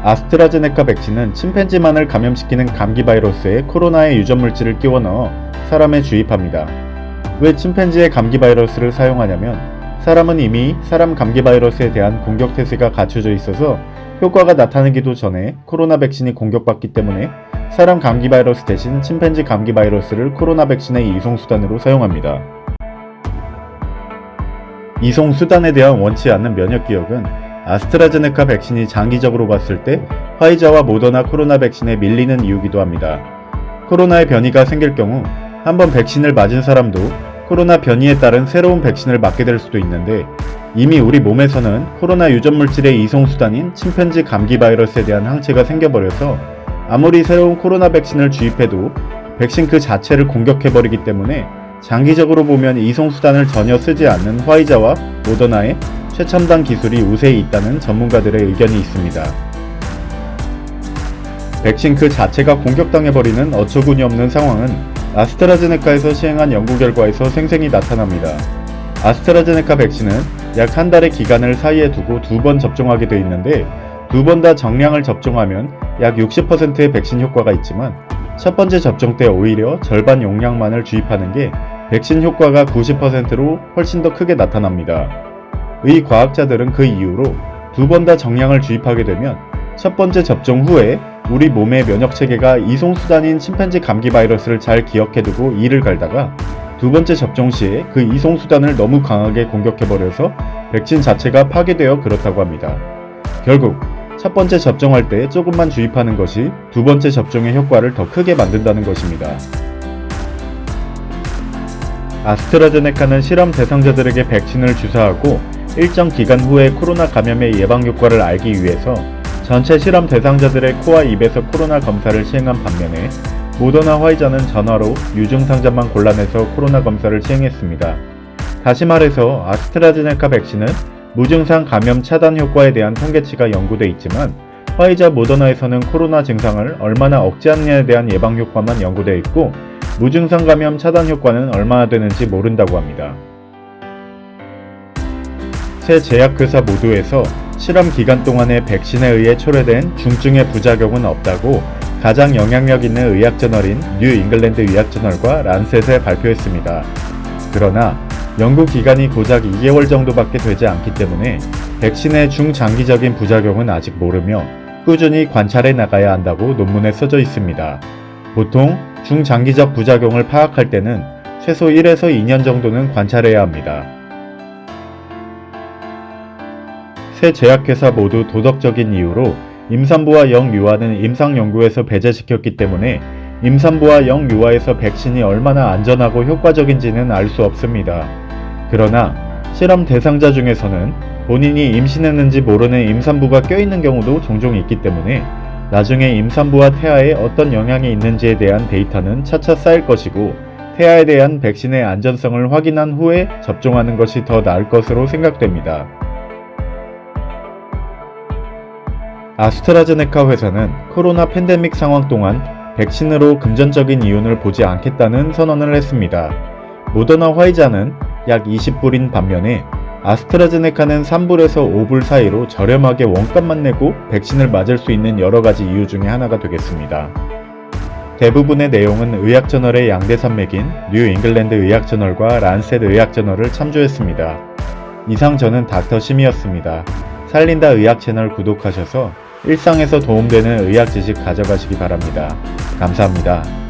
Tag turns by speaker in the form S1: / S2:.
S1: 아스트라제네카 백신은 침팬지만을 감염시키는 감기 바이러스에 코로나의 유전 물질을 끼워 넣어 사람에 주입합니다. 왜 침팬지의 감기 바이러스를 사용하냐면 사람은 이미 사람 감기 바이러스에 대한 공격 태세가 갖춰져 있어서 효과가 나타나기도 전에 코로나 백신이 공격받기 때문에 사람 감기 바이러스 대신 침팬지 감기 바이러스를 코로나 백신의 이송수단으로 사용합니다. 이송수단에 대한 원치 않는 면역기억은 아스트라제네카 백신이 장기적으로 봤을 때 화이자와 모더나 코로나 백신에 밀리는 이유기도 합니다. 코로나의 변이가 생길 경우 한번 백신을 맞은 사람도 코로나 변이에 따른 새로운 백신을 맞게 될 수도 있는데 이미 우리 몸에서는 코로나 유전 물질의 이송수단인 침팬지 감기 바이러스에 대한 항체가 생겨버려서 아무리 새로운 코로나 백신을 주입해도 백신 그 자체를 공격해버리기 때문에 장기적으로 보면 이송수단을 전혀 쓰지 않는 화이자와 모더나의 최첨단 기술이 우세히 있다는 전문가들의 의견이 있습니다. 백신 그 자체가 공격당해버리는 어처구니 없는 상황은 아스트라제네카에서 시행한 연구 결과에서 생생히 나타납니다. 아스트라제네카 백신은 약 한 달의 기간을 사이에 두고 2번 접종하게 되어 있는데 2번 다 정량을 접종하면 약 60%의 백신 효과가 있지만 첫 번째 접종 때 오히려 절반 용량만을 주입하는 게 백신 효과가 90%로 훨씬 더 크게 나타납니다. 의 과학자들은 그 이후로 2번 다 정량을 주입하게 되면 첫 번째 접종 후에 우리 몸의 면역체계가 이송수단인 침팬지 감기 바이러스를 잘 기억해두고 이를 갈다가 두 번째 접종 시에 그 이송수단을 너무 강하게 공격해버려서 백신 자체가 파괴되어 그렇다고 합니다. 결국 첫 번째 접종할 때 조금만 주입하는 것이 두 번째 접종의 효과를 더 크게 만든다는 것입니다. 아스트라제네카는 실험 대상자들에게 백신을 주사하고 일정 기간 후에 코로나 감염의 예방 효과를 알기 위해서 전체 실험 대상자들의 코와 입에서 코로나 검사를 시행한 반면에 모더나 화이자는 전화로 유증상자만 골라내서 코로나 검사를 시행했습니다. 다시 말해서 아스트라제네카 백신은 무증상 감염 차단 효과에 대한 통계치가 연구돼 있지만 화이자 모더나에서는 코로나 증상을 얼마나 억제하느냐에 대한 예방 효과만 연구돼 있고 무증상 감염 차단 효과는 얼마나 되는지 모른다고 합니다. 세 제약회사 모두에서 실험 기간 동안에 백신에 의해 초래된 중증의 부작용은 없다고 가장 영향력 있는 의학저널인 뉴 잉글랜드 의학저널과 란셋에 발표했습니다. 그러나 연구 기간이 고작 2개월 정도밖에 되지 않기 때문에 백신의 중장기적인 부작용은 아직 모르며 꾸준히 관찰해 나가야 한다고 논문에 써져 있습니다. 보통 중장기적 부작용을 파악할 때는 최소 1에서 2년 정도는 관찰해야 합니다. 세 제약회사 모두 도덕적인 이유로 임산부와 영유아는 임상연구에서 배제시켰기 때문에 임산부와 영유아에서 백신이 얼마나 안전하고 효과적인지는 알 수 없습니다. 그러나 실험 대상자 중에서는 본인이 임신했는지 모르는 임산부가 껴있는 경우도 종종 있기 때문에 나중에 임산부와 태아에 어떤 영향이 있는지에 대한 데이터는 차차 쌓일 것이고 태아에 대한 백신의 안전성을 확인한 후에 접종하는 것이 더 나을 것으로 생각됩니다. 아스트라제네카 회사는 코로나 팬데믹 상황 동안 백신으로 금전적인 이윤을 보지 않겠다는 선언을 했습니다. 모더나 화이자는 약 20불인 반면에 아스트라제네카는 3불에서 5불 사이로 저렴하게 원값만 내고 백신을 맞을 수 있는 여러가지 이유 중에 하나가 되겠습니다. 대부분의 내용은 의학저널의 양대 산맥인 뉴 잉글랜드 의학저널과 란셋 의학저널을 참조했습니다. 이상 저는 닥터 심이었습니다. 살린다 의학 채널 구독하셔서 일상에서 도움되는 의학 지식 가져가시기 바랍니다. 감사합니다.